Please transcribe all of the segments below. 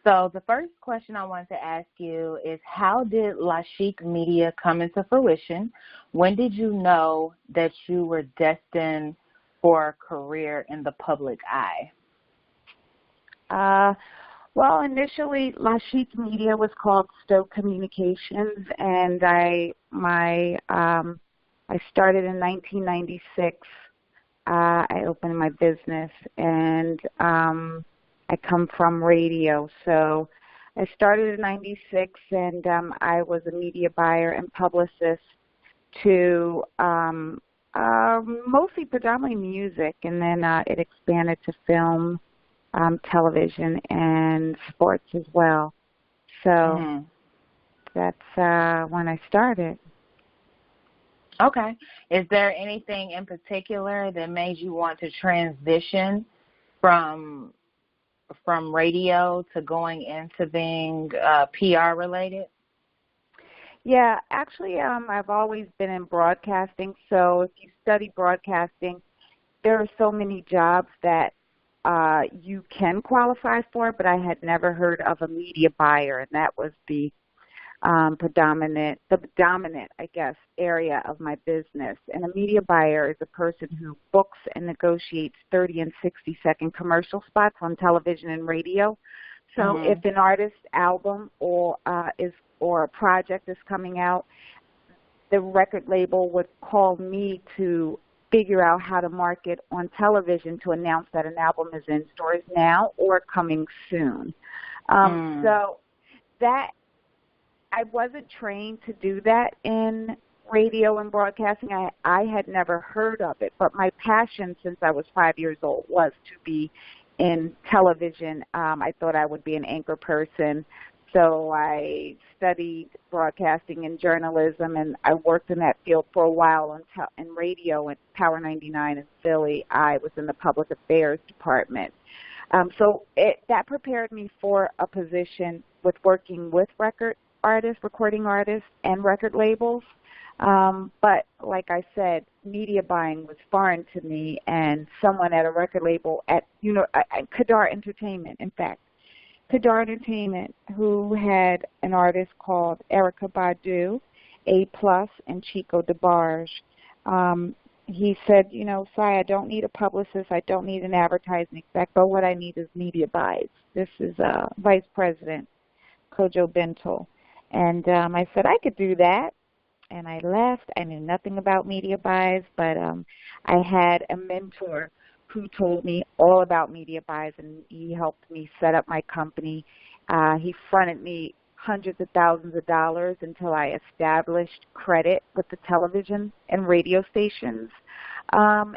So the first question I wanted to ask you is, how did La Chic Media come into fruition? When did you know that you were destined for a career in the public eye? Well, initially, La Chic Media was called Stowe Communications, and I started in 1996. I opened my business, and I come from radio. So I started in 96, and I was a media buyer and publicist to mostly predominantly music, and then it expanded to film, television, and sports as well. So that's when I started. Okay. Is there anything in particular that made you want to transition from radio to going into being PR related? Yeah, actually, I've always been in broadcasting. So if you study broadcasting, there are so many jobs that you can qualify for, but I had never heard of a media buyer, and that was the dominant, I guess, area of my business. And a media buyer is a person who books and negotiates 30 and 60-second commercial spots on television and radio. So if an artist's album or a project is coming out, the record label would call me to figure out how to market on television to announce that an album is in stores now or coming soon. So that I wasn't trained to do that in radio and broadcasting. I had never heard of it, but my passion since I was 5 years old was to be in television. I thought I would be an anchor person. So I studied broadcasting and journalism, and I worked in that field for a while in radio at Power 99 in Philly. I was in the public affairs department. So that prepared me for a position with working with recording artists, and record labels. But like I said, media buying was foreign to me, and someone at a record label at Kadar Entertainment, in fact, Kadar Entertainment, who had an artist called Erykah Badu, A+, and Chico DeBarge. He said, Sai, I don't need a publicist, I don't need an advertising exec, but what I need is media buys. This is Vice President Kojo Bentel. And I said I could do that, and I left. I knew nothing about media buys, but I had a mentor who told me all about media buys, and he helped me set up my company. He fronted me hundreds of thousands of dollars until I established credit with the television and radio stations, and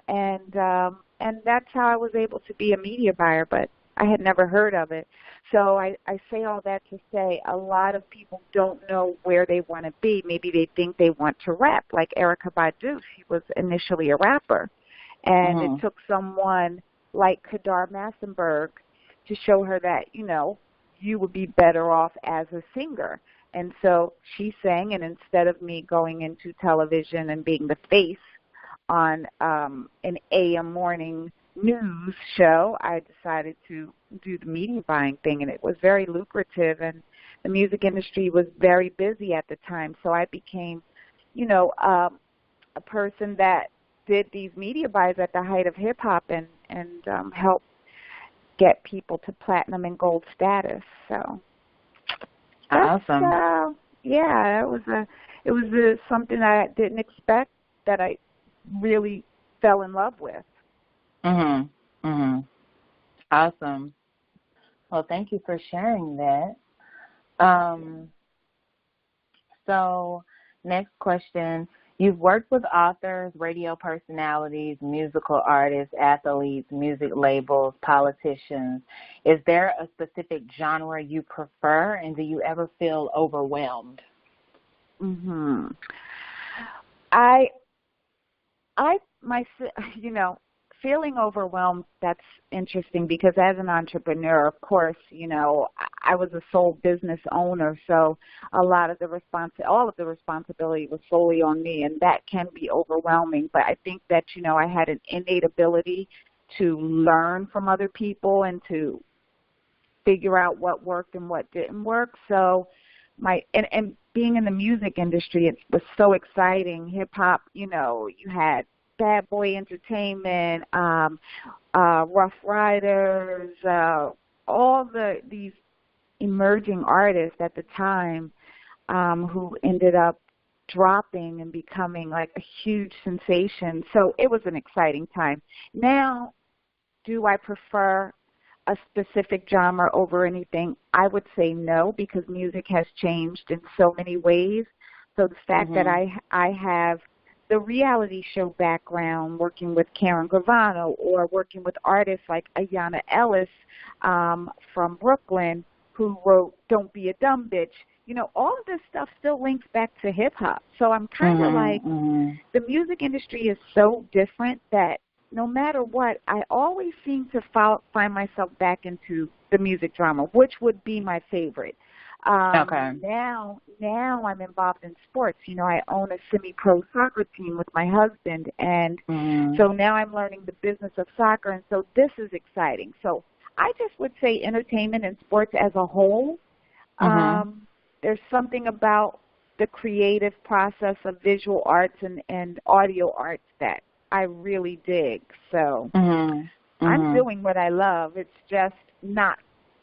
that's how I was able to be a media buyer, but I had never heard of it. So I say all that to say a lot of people don't know where they want to be. Maybe they think they want to rap, like Erykah Badu. She was initially a rapper. And it took someone like Kadar Massenberg to show her that, you would be better off as a singer. And so she sang, and instead of me going into television and being the face on an AM morning news show, I decided to do the media buying thing, and it was very lucrative, and the music industry was very busy at the time. So I became, a person that did these media buys at the height of hip-hop and helped get people to platinum and gold status. So awesome. It was something I didn't expect that I really fell in love with. Awesome. Well, thank you for sharing that. So next question. You've worked with authors, radio personalities, musical artists, athletes, music labels, politicians. Is there a specific genre you prefer, and do you ever feel overwhelmed? Feeling overwhelmed, that's interesting because as an entrepreneur, of course, I was a sole business owner, so all of the responsibility was solely on me, and that can be overwhelming. But I think that, I had an innate ability to learn from other people and to figure out what worked and what didn't work. So and being in the music industry, it was so exciting. Hip hop, you had Bad Boy Entertainment, Rough Riders, all these emerging artists at the time who ended up dropping and becoming like a huge sensation. So it was an exciting time. Now, do I prefer a specific genre over anything? I would say no, because music has changed in so many ways. So the fact that I have the reality show background, working with Karen Gravano, or working with artists like Ayanna Ellis from Brooklyn, who wrote Don't Be a Dumb Bitch, all of this stuff still links back to hip-hop. So I'm kind of like, the music industry is so different that no matter what, I always seem to find myself back into the music drama, which would be my favorite. Okay. Now I'm involved in sports. I own a semi-pro soccer team with my husband, and so now I'm learning the business of soccer, and so this is exciting. So I just would say entertainment and sports as a whole. There's something about the creative process of visual arts and audio arts that I really dig. So I'm doing what I love. It's just not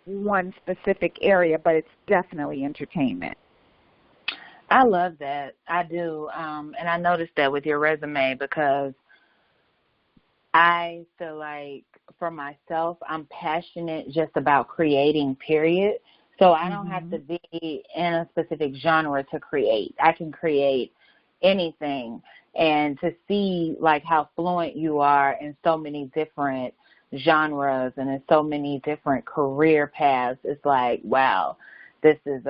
one specific area, but it's definitely entertainment. I love that. I do. And I noticed that with your resume, because I feel like for myself, I'm passionate just about creating, period. So I don't have to be in a specific genre to create. I can create anything. And to see like how fluent you are in so many different genres and in so many different career paths, it's like, wow, this is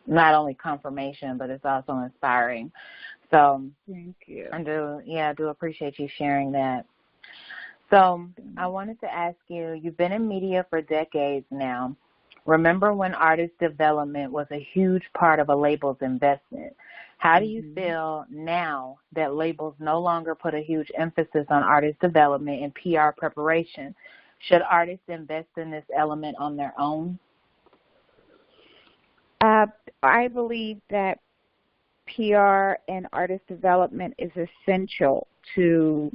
not only confirmation, but it's also inspiring. So thank you. I do appreciate you sharing that. So I wanted to ask you, you've been in media for decades now. Remember when artist development was a huge part of a label's investment? How do you feel now that labels no longer put a huge emphasis on artist development and PR preparation? Should artists invest in this element on their own? I believe that PR and artist development is essential to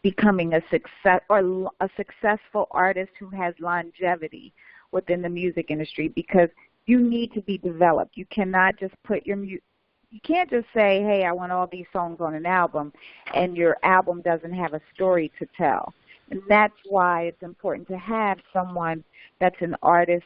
becoming a successful artist who has longevity within the music industry, because you need to be developed. You cannot just you can't just say, hey, I want all these songs on an album, and your album doesn't have a story to tell. And that's why it's important to have someone that's an artist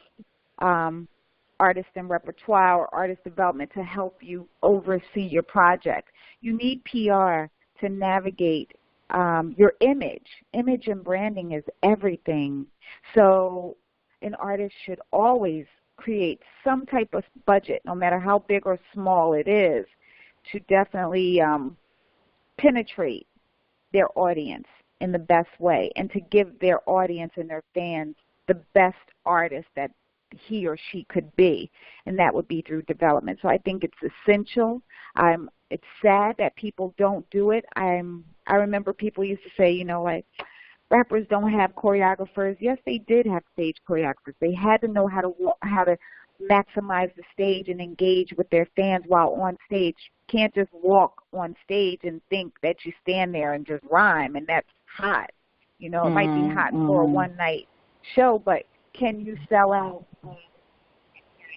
in repertoire or artist development to help you oversee your project. You need PR to navigate your image. Image and branding is everything. So an artist should always create some type of budget, no matter how big or small it is, to definitely penetrate their audience in the best way and to give their audience and their fans the best artist that he or she could be, and that would be through development. So I think it's essential. It's sad that people don't do it. I remember people used to say, like, rappers don't have choreographers. Yes, they did have stage choreographers. They had to know how to maximize the stage and engage with their fans while on stage. You can't just walk on stage and think that you stand there and just rhyme, and that's hot. It might be hot for a one-night show, but can you sell out?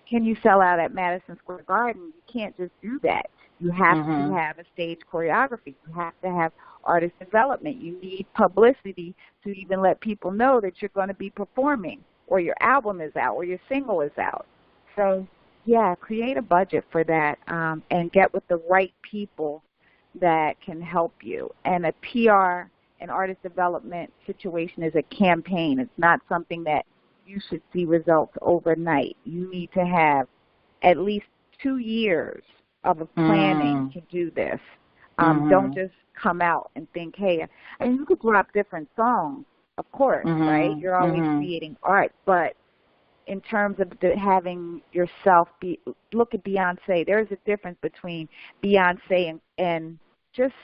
Can you sell out at Madison Square Garden? You can't just do that. You have to have a stage choreography. You have to have artist development. You need publicity to even let people know that you're going to be performing, or your album is out, or your single is out. So, yeah, create a budget for that and get with the right people that can help you. And a PR and artist development situation is a campaign. It's not something that you should see results overnight. You need to have at least 2 years of planning to do this. Don't just come out and think, hey, and you could drop different songs, of course, right? You're always creating art, but in terms of having yourself look at Beyonce. There's a difference between Beyonce and just,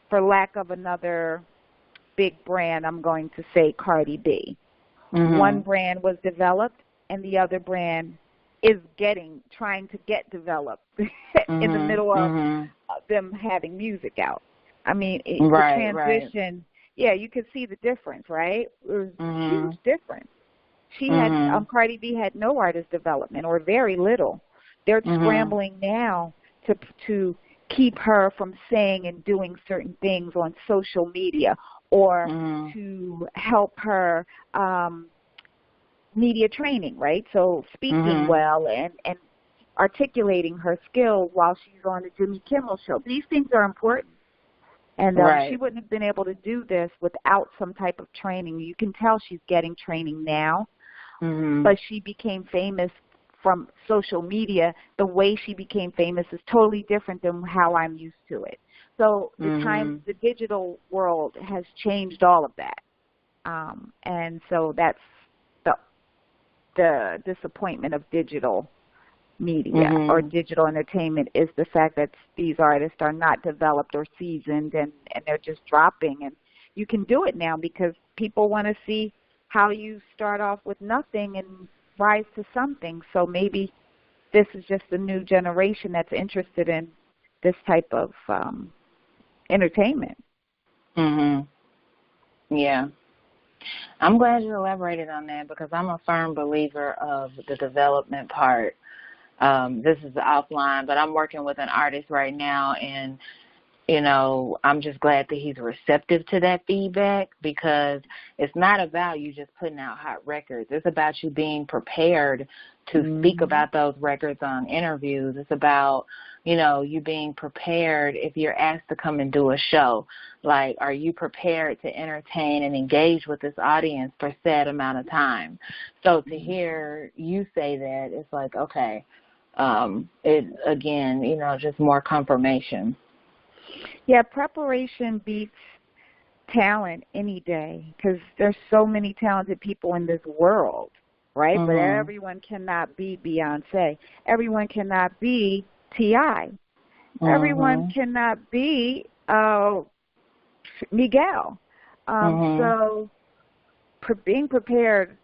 for lack of another big brand, I'm going to say Cardi B, One brand was developed and the other brand is trying to get developed in the middle of them having music out. I mean, the transition, you could see the difference, right? It was a huge difference. She had, Cardi B had no artist development or very little. They're scrambling now to keep her from saying and doing certain things on social media or to help her media training, right? So speaking well and articulating her skills while she's on the Jimmy Kimmel show. These things are important. And she wouldn't have been able to do this without some type of training. You can tell she's getting training now, but she became famous from social media. The way she became famous is totally different than how I'm used to it. So the digital world has changed all of that. And so that's the disappointment of digital media or digital entertainment is the fact that these artists are not developed or seasoned and they're just dropping. And you can do it now because people want to see how you start off with nothing and rise to something. So maybe this is just the new generation that's interested in this type of entertainment. Yeah. I'm glad you elaborated on that because I'm a firm believer of the development part. This is offline, but I'm working with an artist right now, and, you know, I'm just glad that he's receptive to that feedback because it's not about you just putting out hot records. It's about you being prepared to speak about those records on interviews. It's about, you know, you being prepared if you're asked to come and do a show. Like, are you prepared to entertain and engage with this audience for a set amount of time? So to hear you say that, it's like, okay, it, again, you know, just more confirmation. Yeah, preparation beats talent any day because there's so many talented people in this world, right? But everyone cannot be Beyonce. Everyone cannot be T.I. Everyone cannot be Miguel. So being prepared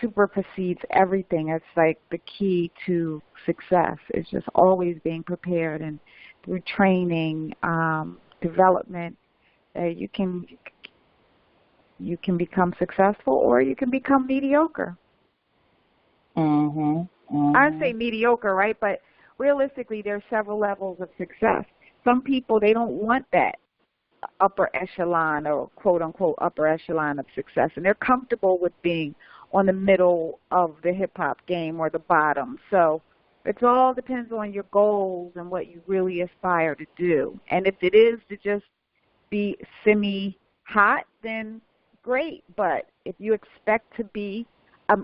supersedes everything. It's like the key to success is just always being prepared, and through training, development, you can become successful or you can become mediocre. I'd say mediocre, right? But realistically, there are several levels of success. Some people, they don't want that upper echelon or quote-unquote upper echelon of success, and they're comfortable with being on the middle of the hip-hop game or the bottom. So it all depends on your goals and what you really aspire to do. And if it is to just be semi-hot, then great. But if you expect to be a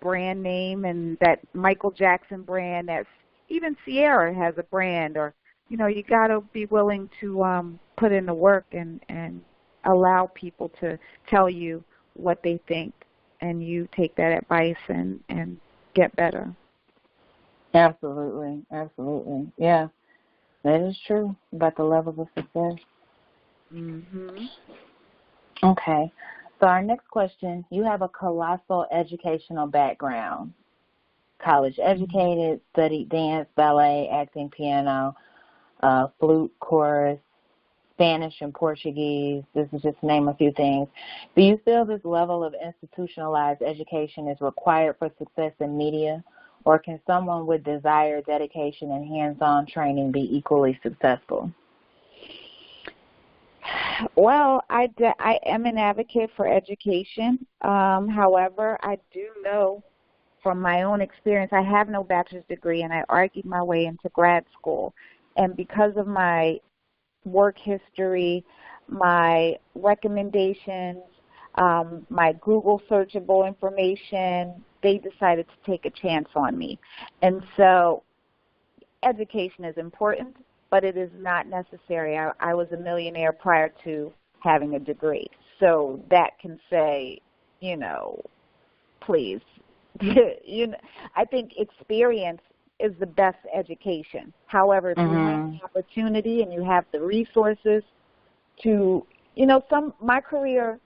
brand name and that Michael Jackson brand, that's even Sierra has a brand, or, you know, you got to be willing to put in the work and allow people to tell you what they think, and you take that advice and get better. Absolutely. Absolutely. Yeah, that is true about the levels of success. Okay. So our next question, you have a colossal educational background. College educated, studied dance, ballet, acting, piano, flute, chorus, Spanish and Portuguese. This is just to name a few things. Do you feel this level of institutionalized education is required for success in media, or can someone with desire, dedication, and hands-on training be equally successful? Well, I am an advocate for education. However, I do know from my own experience, I have no bachelor's degree, and I argued my way into grad school. And because of my work history, my recommendations, my Google searchable information, they decided to take a chance on me. And so education is important, but it is not necessary. I was a millionaire prior to having a degree. So that can say, you know, please. You know, I think experience is the best education. However, if you have the opportunity and you have the resources to, you know, my career,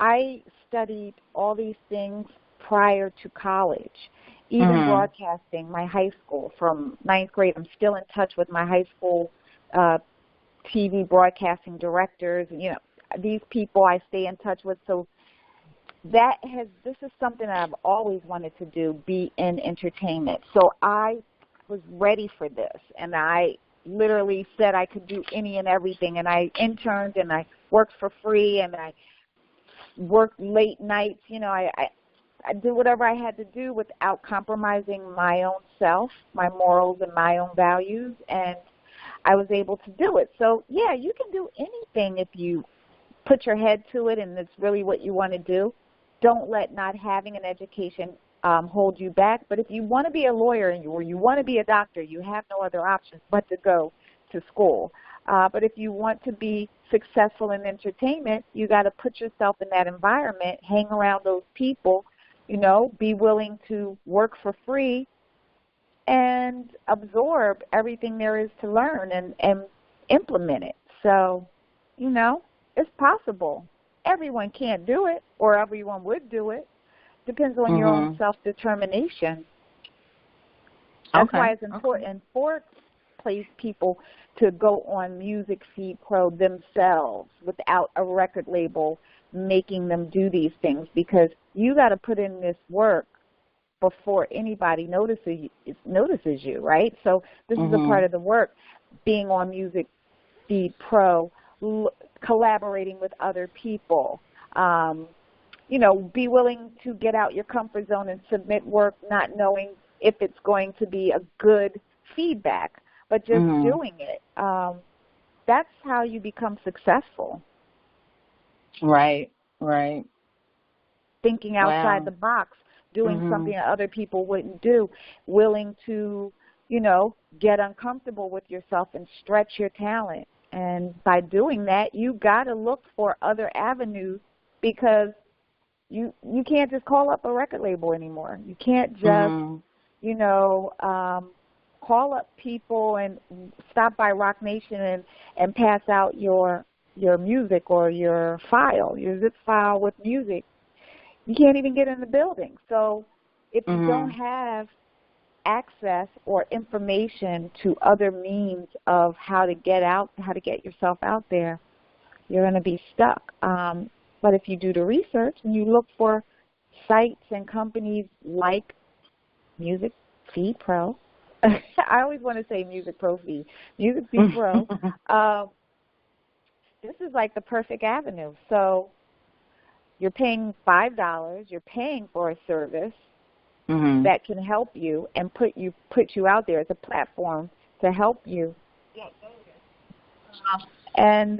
I studied all these things prior to college, even broadcasting, my high school from ninth grade. I'm still in touch with my high school TV broadcasting directors. You know, these people I stay in touch with. So this is something that I've always wanted to do, be in entertainment. So I was ready for this, and I literally said I could do any and everything, and I interned, and I worked for free, and I worked late nights. You know, I did whatever I had to do without compromising my own self, my morals, and my own values, and I was able to do it. So, yeah, you can do anything if you put your head to it and it's really what you want to do. Don't let not having an education hold you back. But if you want to be a lawyer or you want to be a doctor, you have no other options but to go to school. But if you want to be successful in entertainment, you got to put yourself in that environment, hang around those people, you know, be willing to work for free and absorb everything there is to learn and implement it. So, you know, it's possible. Everyone can't do it, or everyone would do it. Depends on your own self-determination. That's why it's important for people to go on Music Feed Pro themselves without a record label making them do these things, because you got to put in this work before anybody notices you, right? So this is a part of the work, being on Music Feed Pro, collaborating with other people. You know, be willing to get out your comfort zone and submit work not knowing if it's going to be a good feedback, but just doing it. That's how you become successful. Right, right. Thinking outside the box, doing something that other people wouldn't do, willing to, you know, get uncomfortable with yourself and stretch your talent. And by doing that, you got to look for other avenues, because you can't just call up a record label anymore. You can't just, you know, call up people and stop by Rock Nation and pass out your music or your file, your zip file with music. You can't even get in the building. So if you don't have access or information to other means of how to get yourself out there, you're going to be stuck. But if you do the research and you look for sites and companies like Music Feed Pro, I always want to say Music Pro Feed, Music Feed Pro, this is like the perfect avenue. So you're paying $5, you're paying for a service that can help you and put you out there as a platform to help you. And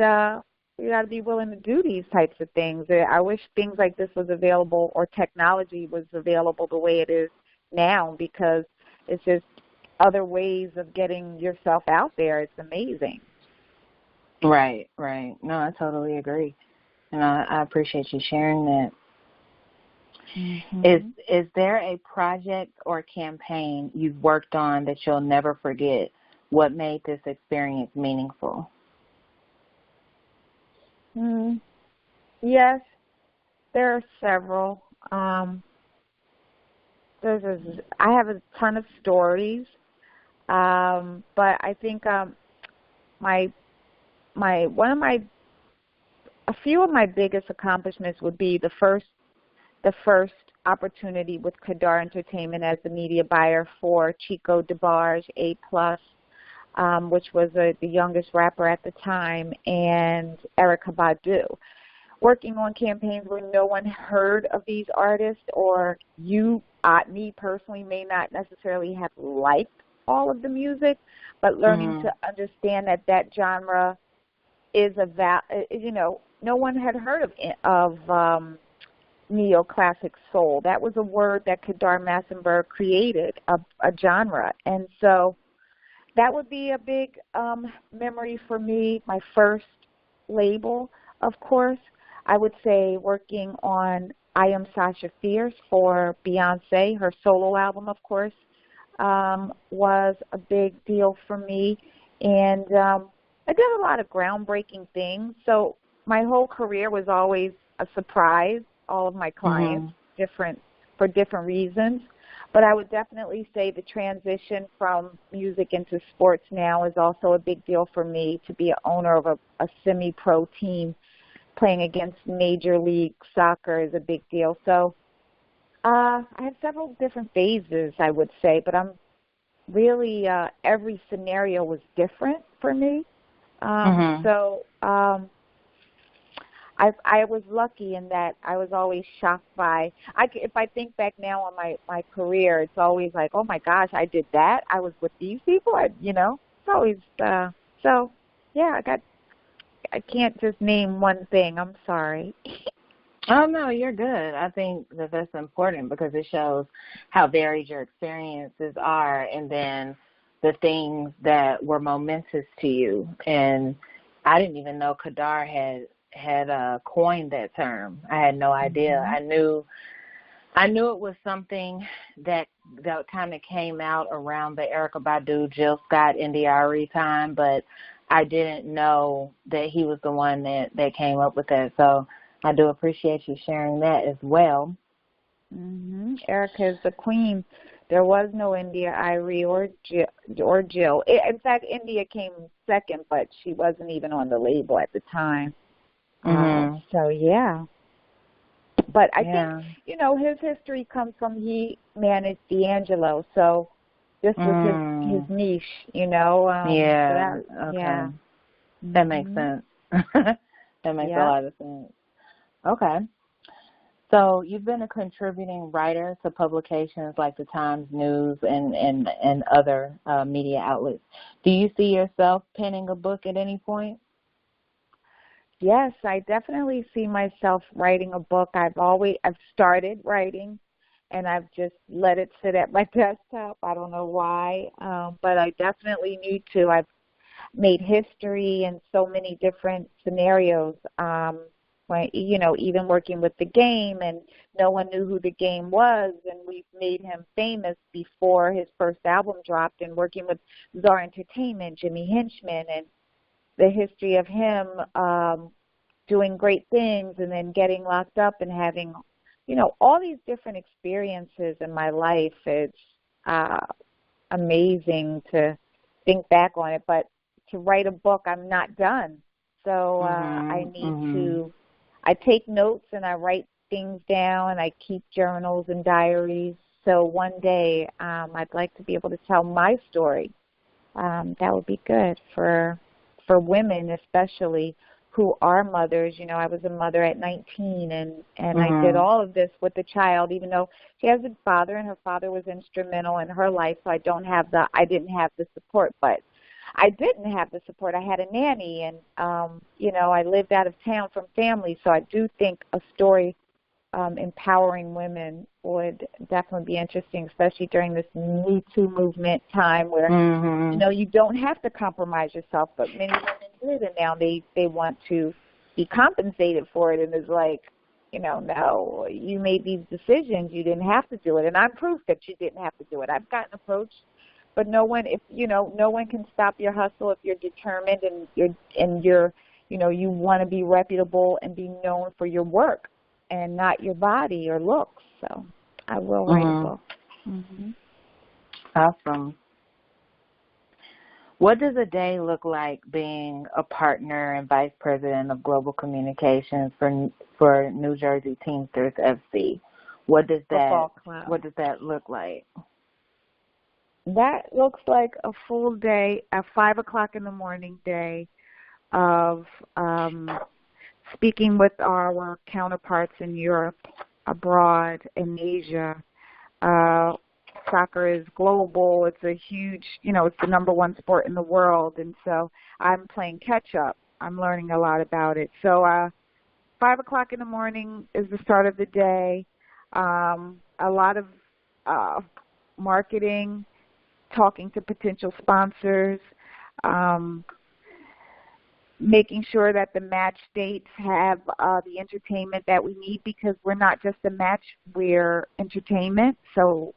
you got to be willing to do these types of things. I wish things like this was available, or technology was available the way it is now, because it's just other ways of getting yourself out there. It's amazing. Right, right. No, I totally agree. And I appreciate you sharing that. Is there a project or campaign you've worked on that you'll never forget? What made this experience meaningful? Yes, there are several. I have a ton of stories, but I think a few of my biggest accomplishments would be the first opportunity with Kadar Entertainment as the media buyer for Chico DeBarge, A+, which was the youngest rapper at the time, and Erykah Badu. Working on campaigns where no one heard of these artists, or me personally, may not necessarily have liked all of the music, but learning to understand that genre is no one had heard of neoclassic soul. That was a word that Kadar Massenberg created, a genre. And so that would be a big memory for me. My first label, of course. I would say working on I Am Sasha Fierce for Beyonce, her solo album, of course, was a big deal for me. And I did a lot of groundbreaking things. So my whole career was always a surprise. All of my clients, for different reasons. But I would definitely say the transition from music into sports now is also a big deal for me. To be an owner of a semi-pro team playing against Major League Soccer is a big deal. So I have several different phases, I would say, but I'm really, every scenario was different for me. So I was lucky in that I was always shocked by, if I think back now on my career, it's always like, oh my gosh, I did that. I was with these people, it's always, so yeah, I can't just name one thing. I'm sorry. Oh, no, you're good. I think that that's important because it shows how varied your experiences are and then the things that were momentous to you. And I didn't even know Kadar had coined that term. I had no idea. I knew it was something that kind of came out around the Erykah Badu, Jill Scott, India.Arie time, but I didn't know that he was the one that came up with that. So I do appreciate you sharing that as well. Erykah is the queen. There was no India.Arie or Jill. In fact, India came second, but she wasn't even on the label at the time. So, yeah. But I think, his history comes from he managed D'Angelo, so this was his niche, Yeah. So Okay. Yeah. That makes sense. That makes a lot of sense. Okay. So you've been a contributing writer to publications like the Times News and other media outlets. Do you see yourself penning a book at any point? Yes, I definitely see myself writing a book. I've started writing, and I've just let it sit at my desktop. I don't know why, but I definitely need to. I've made history in so many different scenarios. Even working with the Game, and no one knew who the Game was, and we've made him famous before his first album dropped, and working with Czar Entertainment, Jimmy Hinchman, and the history of him doing great things and then getting locked up and having, all these different experiences in my life. It's amazing to think back on it, but to write a book, I'm not done. So I need I take notes and I write things down. I keep journals and diaries. So one day I'd like to be able to tell my story. That would be good for women, especially who are mothers. I was a mother at 19, and I did all of this with a child, even though she has a father, and her father was instrumental in her life. So I didn't have the support, but I didn't have the support. I had a nanny, and I lived out of town from family. So I do think a story empowering women would definitely be interesting, especially during this Me Too movement time where, you don't have to compromise yourself, but many women did, and now they want to be compensated for it, and it's like, no, you made these decisions, you didn't have to do it, and I'm proof that you didn't have to do it. I've gotten approached, but no one can stop your hustle if you're determined and you're you want to be reputable and be known for your work and not your body or looks. So I will write a book. Awesome. What does a day look like being a partner and vice president of global communications for New Jersey Teamsters FC? What does that look like? That looks like a full day, a 5 o'clock in the morning day of speaking with our counterparts in Europe, abroad, in Asia. Soccer is global. It's a huge, it's the number one sport in the world. And so I'm playing catch up. I'm learning a lot about it. So 5 o'clock in the morning is the start of the day. A lot of marketing, talking to potential sponsors, making sure that the match dates have the entertainment that we need, because we're not just a match, we're entertainment. So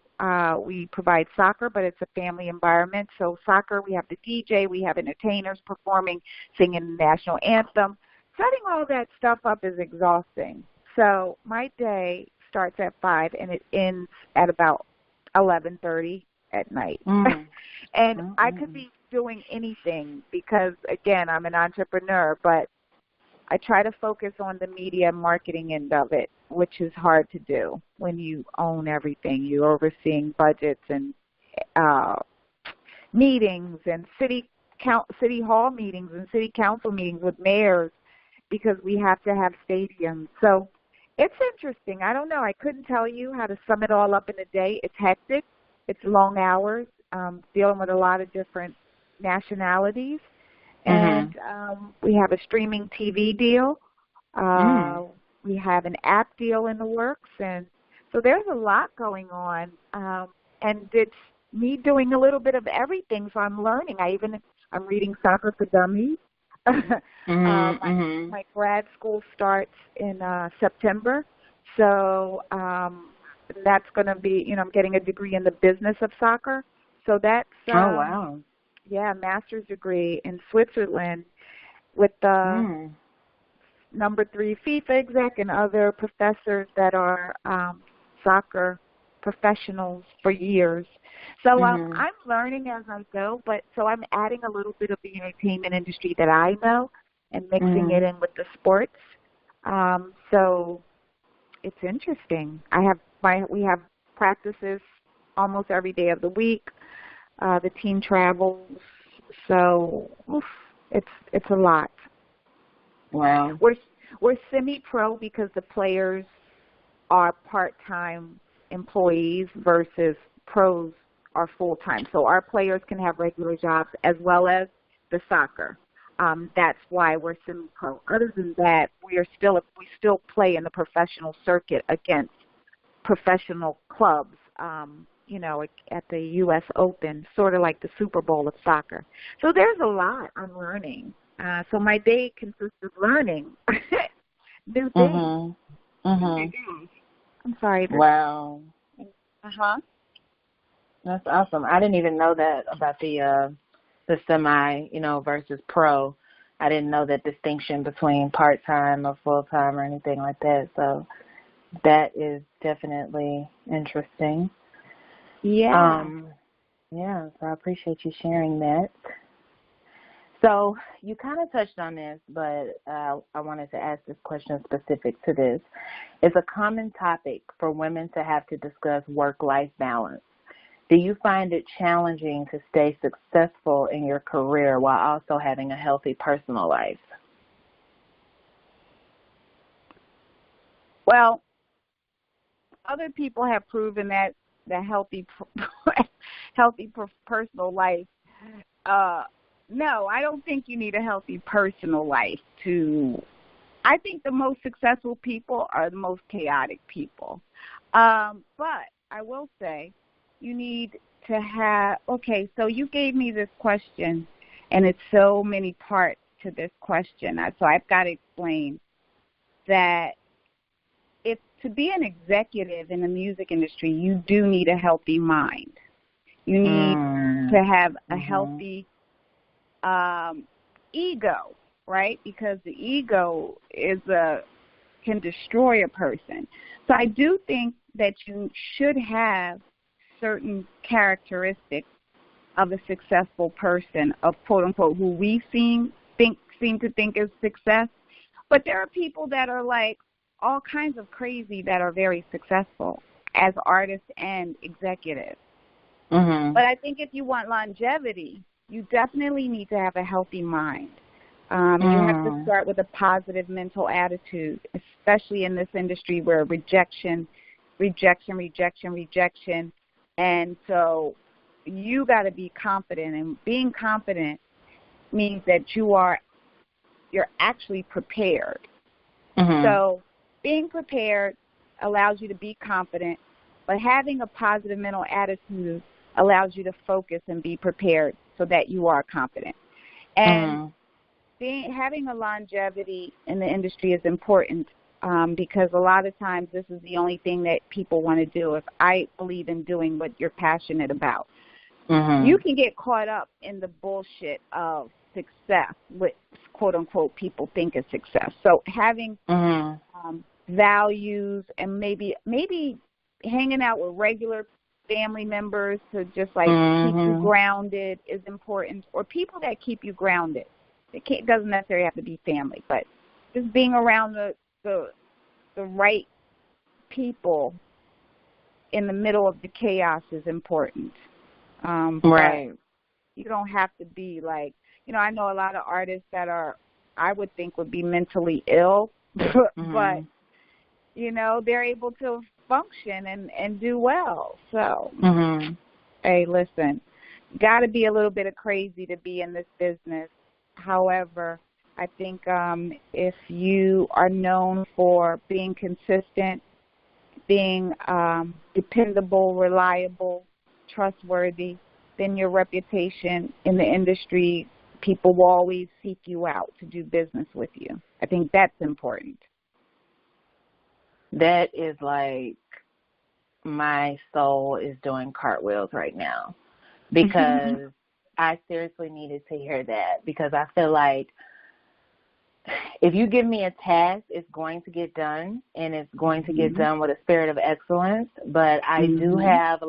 we provide soccer, but it's a family environment. So soccer, we have the DJ, we have entertainers performing, singing the national anthem. setting all that stuff up is exhausting. So my day starts at 5 and it ends at about 11:30 at night. And I could be doing anything because, again, I'm an entrepreneur, but I try to focus on the media and marketing end of it, which is hard to do when you own everything. You're overseeing budgets and meetings and city hall meetings and city council meetings with mayors because we have to have stadiums. So it's interesting. I don't know. I couldn't tell you how to sum it all up in a day. It's hectic. It's long hours, dealing with a lot of different nationalities. And we have a streaming TV deal. We have an app deal in the works. And so there's a lot going on. And it's me doing a little bit of everything. So I'm learning. I'm reading Soccer for Dummies. My grad school starts in September. So that's going to be, I'm getting a degree in the business of soccer. So that's master's degree in Switzerland with the number 3 FIFA exec and other professors that are soccer professionals for years. So I'm learning as I go, so I'm adding a little bit of the entertainment industry that I know and mixing it in with the sports. So it's interesting. We have practices almost every day of the week. The team travels, so it's a lot. Wow. We're semi-pro because the players are part-time employees versus pros are full-time. So our players can have regular jobs as well as the soccer. That's why we're semi-pro. Other than that, we still play in the professional circuit against professional clubs. At the U.S. Open, sort of like the Super Bowl of soccer. So there's a lot I'm learning. So my day consists of learning new things. I'm sorry. Wow. That's awesome. I didn't even know that about the semi, versus pro. I didn't know that distinction between part-time or full-time or anything like that. So that is definitely interesting. Yeah. So I appreciate you sharing that. So you kind of touched on this, but I wanted to ask this question specific to this. It's a common topic for women to have to discuss work-life balance. Do you find it challenging to stay successful in your career while also having a healthy personal life? Well, other people have proven that the healthy personal life. No, I don't think you need a healthy personal life I think the most successful people are the most chaotic people. But I will say you need to have, so you gave me this question, and it's so many parts to this question. So I've got to explain that to be an executive in the music industry, you do need a healthy mind. You need to have a healthy ego, right? Because the ego can destroy a person. So I do think that you should have certain characteristics of a successful person, of quote unquote who we seem to think is success. But there are people that are like all kinds of crazy that are very successful as artists and executives. But I think if you want longevity, you definitely need to have a healthy mind. You have to start with a positive mental attitude, especially in this industry where rejection. And so you got to be confident, and being confident means that you're actually prepared. So being prepared allows you to be confident, but having a positive mental attitude allows you to focus and be prepared so that you are confident. And having a longevity in the industry is important because a lot of times this is the only thing that people want to do. If I believe in doing what you're passionate about, you can get caught up in the bullshit of success, what quote unquote people think is success. So having values and maybe hanging out with regular family members to just like keep you grounded is important, or people that keep you grounded. It doesn't necessarily have to be family, but just being around the right people in the middle of the chaos is important. Right. You don't have to be like, I know a lot of artists that I would think would be mentally ill, but, they're able to function and do well. So, hey, listen, got to be a little bit of crazy to be in this business. However, I think if you are known for being consistent, being dependable, reliable, trustworthy, then your reputation in the industry, people will always seek you out to do business with you. I think that's important. That is like my soul is doing cartwheels right now, because I seriously needed to hear that, because I feel like if you give me a task, it's going to get done, and it's going to get done with a spirit of excellence. But I do have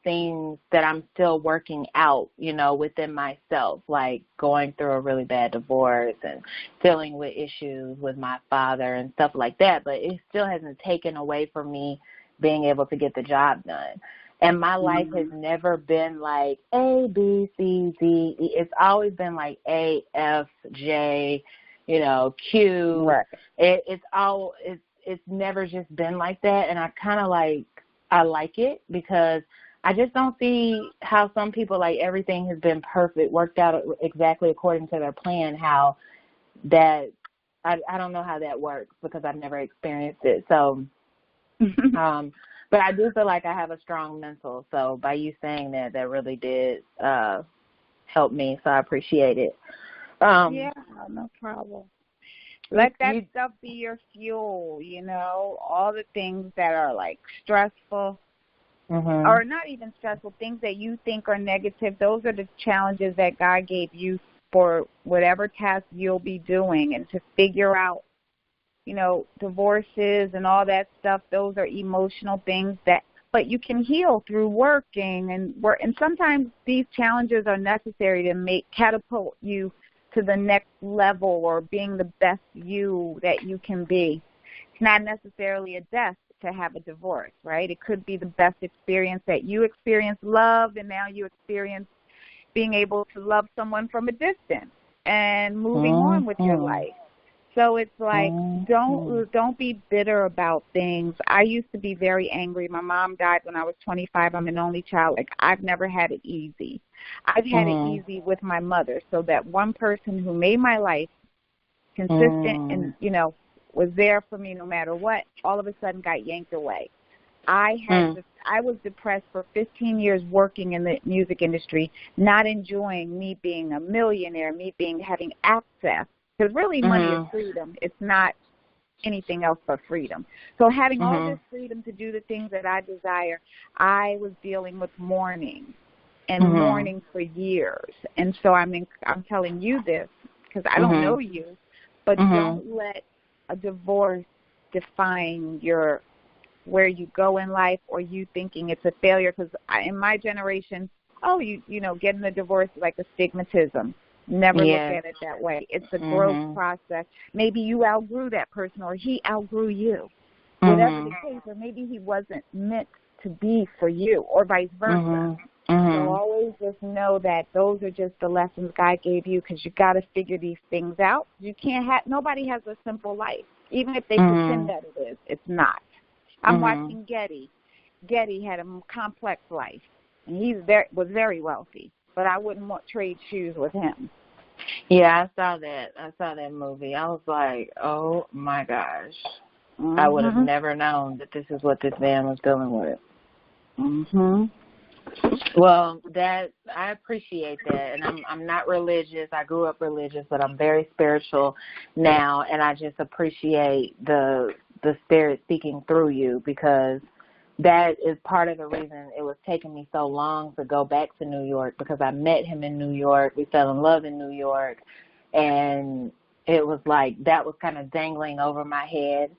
things that I'm still working out, within myself, like going through a really bad divorce and dealing with issues with my father and stuff like that. But it still hasn't taken away from me being able to get the job done. And my life has never been like A, B, C, D, E. It's always been like A, F, J, Q. Right. It's never just been like that. And I kind of I like it, because I just don't see how some people, like, everything has been perfect, worked out exactly according to their plan, how that, I don't know how that works, because I've never experienced it. So, but I do feel like I have a strong mental. So by you saying that, that really did help me. So I appreciate it. Yeah, no problem. Let that stuff be your fuel, all the things that are like stressful or not even stressful, things that you think are negative. Those are the challenges that God gave you for whatever task you'll be doing, and to figure out, divorces and all that stuff. Those are emotional things but you can heal through working and sometimes these challenges are necessary to catapult you to the next level, or being the best you that you can be. It's not necessarily a death to have a divorce, right? It could be the best experience that you experienced love, and now you experience being able to love someone from a distance and moving on with your life. So it's like, don't be bitter about things. I used to be very angry. My mom died when I was 25. I'm an only child. Like, I've never had it easy. I've had it easy with my mother. So that one person who made my life consistent and, was there for me no matter what, all of a sudden got yanked away. I was depressed for 15 years working in the music industry, not enjoying me being a millionaire, having access. Because really money is freedom. It's not anything else but freedom. So having all this freedom to do the things that I desire, I was dealing with mourning and mourning for years. And so I'm telling you this because I don't know you, but don't let a divorce define where you go in life, or you thinking it's a failure. Because in my generation, getting a divorce is like a stigmatism. Never look at it that way. It's a growth process. Maybe you outgrew that person, or he outgrew you. Whatever the case, or maybe he wasn't meant to be for you, or vice versa. So always just know that those are just the lessons God gave you, because you got to figure these things out. You can't nobody has a simple life, even if they pretend that it is. It's not. I'm watching Getty. Getty had a complex life, and was very wealthy. But I wouldn't trade shoes with him. Yeah, I saw that movie. I was like, oh my gosh. I would have never known that this is what this man was dealing with. Well, I appreciate that, and I'm not religious. I grew up religious, but I'm very spiritual now, and I just appreciate the Spirit speaking through you, because that is part of the reason it was taking me so long to go back to New York, because I met him in New York. We fell in love in New York, and it was like that was kind of dangling over my head.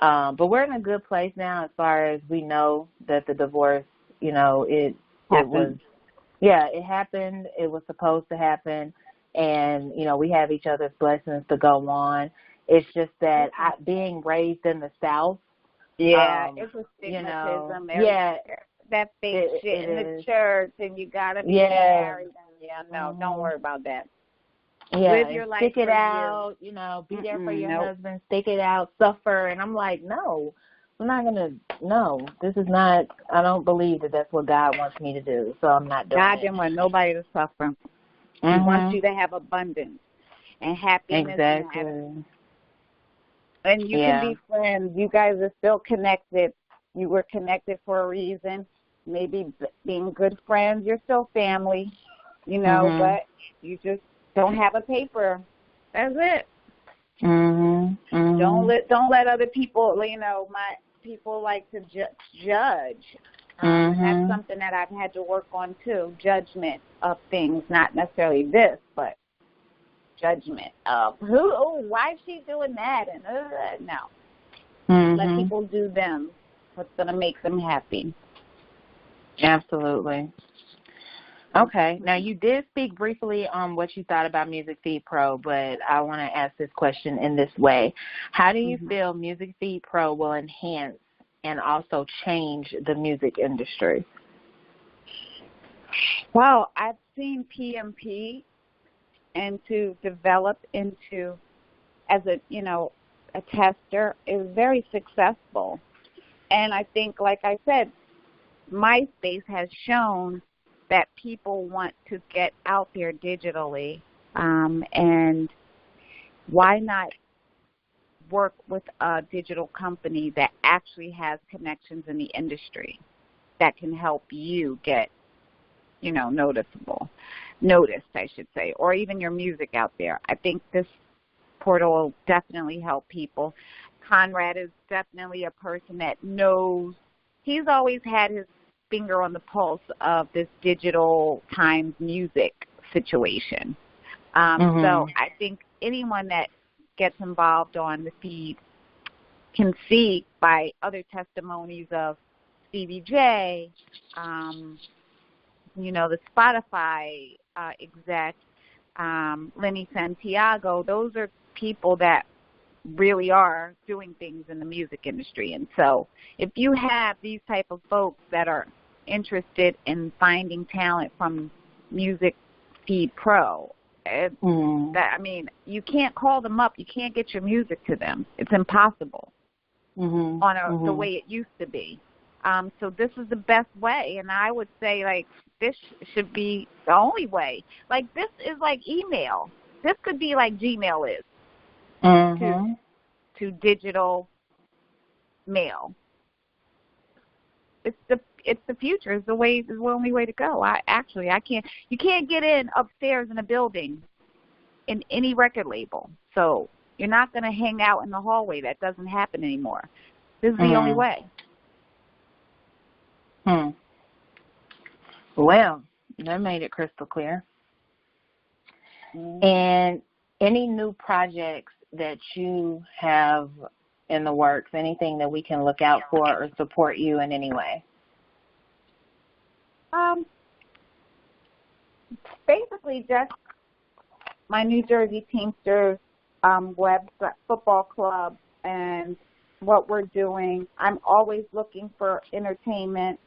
But we're in a good place now as far as we know that the divorce, it was, it happened. It was supposed to happen. And, we have each other's blessings to go on. It's just that being raised in the South. Yeah, it's a stigmatism. That fake shit in the church, and you got to be married. Yeah, no, don't worry about that. Yeah, live your life, stick it out, be there for your husband, stick it out, suffer. And I'm like, no, I'm not going to, no, this is not, I don't believe that that's what God wants me to do, so I'm not doing it. God didn't want nobody to suffer. He wants you to have abundance and happiness. Exactly. And you can be friends. You guys are still connected. You were connected for a reason. Maybe being good friends, you're still family, but you just don't have a paper. That's it. Don't let other people. My people like to judge. That's something that I've had to work on too. Judgment of things, not necessarily this, but judgment of why is she doing that? And no, let people do them. What's going to make them happy? Absolutely. Okay. Now, you did speak briefly on what you thought about Music Feed Pro, but I want to ask this question in this way. How do you feel Music Feed Pro will enhance and also change the music industry? Well, I've seen PMP and to develop into as a tester is very successful. And I think, like I said, MySpace has shown that people want to get out there digitally, and why not work with a digital company that actually has connections in the industry that can help you get, noticed, I should say, or even your music out there. I think this portal will definitely help people. Conrad is definitely a person that knows. He's always had his finger on the pulse of this digital times music situation. So I think anyone that gets involved on the feed can see by other testimonies of Stevie J, the Spotify exec, Lenny Santiago. Those are people that really are doing things in the music industry. And so if you have these type of folks that are interested in finding talent from Music Feed Pro, you can't call them up. You can't get your music to them. It's impossible the way it used to be. So this is the best way, and I would say, this should be the only way. This is like email. This could be like Gmail is to digital mail. It's the future. It's the only way to go. You can't get in upstairs in a building in any record label. So you're not going to hang out in the hallway. That doesn't happen anymore. This is the only way. Well, that made it crystal clear. And any new projects that you have in the works, anything that we can look out for or support you in any way? Basically just my New Jersey Teamsters football club and what we're doing. I'm always looking for entertainment.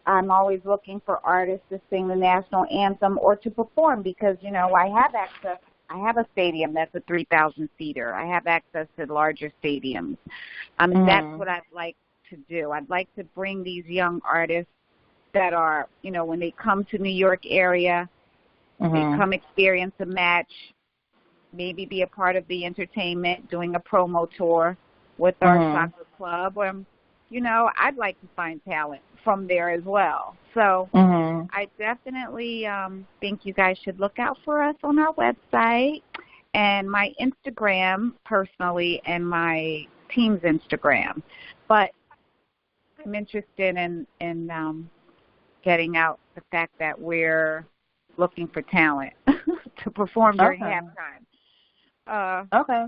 I'm always looking for artists to sing the national anthem or to perform because, I have access. I have a stadium that's a 3,000-seater. I have access to larger stadiums. That's what I'd like to do. I'd like to bring these young artists that are, when they come to New York area, they come experience a match, maybe be a part of the entertainment, doing a promo tour with our soccer club. I'd like to find talent from there as well. So I definitely think you guys should look out for us on our website and my Instagram personally and my team's Instagram. But I'm interested in getting out the fact that we're looking for talent to perform during halftime. Okay.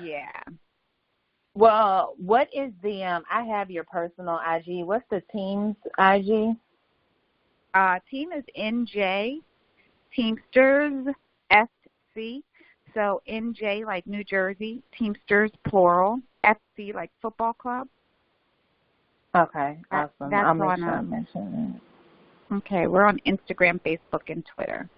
Yeah. Well, what is the, I have your personal IG. What's the team's IG? Team is NJ Teamsters SC. So NJ like New Jersey, Teamsters plural, SC like football club. Okay, awesome. That's I'll make sure I on. mention it. Okay, we're on Instagram, Facebook, and Twitter.